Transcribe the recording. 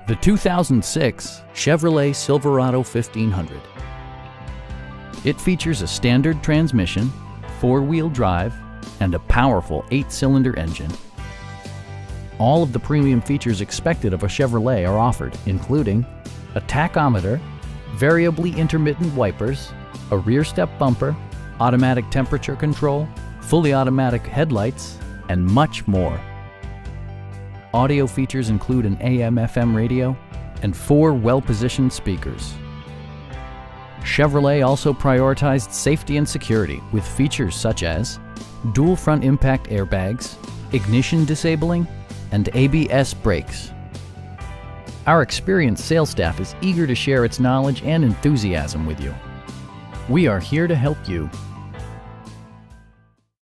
The 2006 Chevrolet Silverado 1500. It features a standard transmission, four-wheel drive, and a powerful 8-cylinder engine. All of the premium features expected of a Chevrolet are offered, including a tachometer, variably intermittent wipers, a rear step bumper, automatic temperature control, fully automatic headlights, and much more. Audio features include an AM/FM radio and 4 well-positioned speakers. Chevrolet also prioritized safety and security with features such as dual front impact airbags, ignition disabling, and ABS brakes. Our experienced sales staff is eager to share its knowledge and enthusiasm with you. We are here to help you.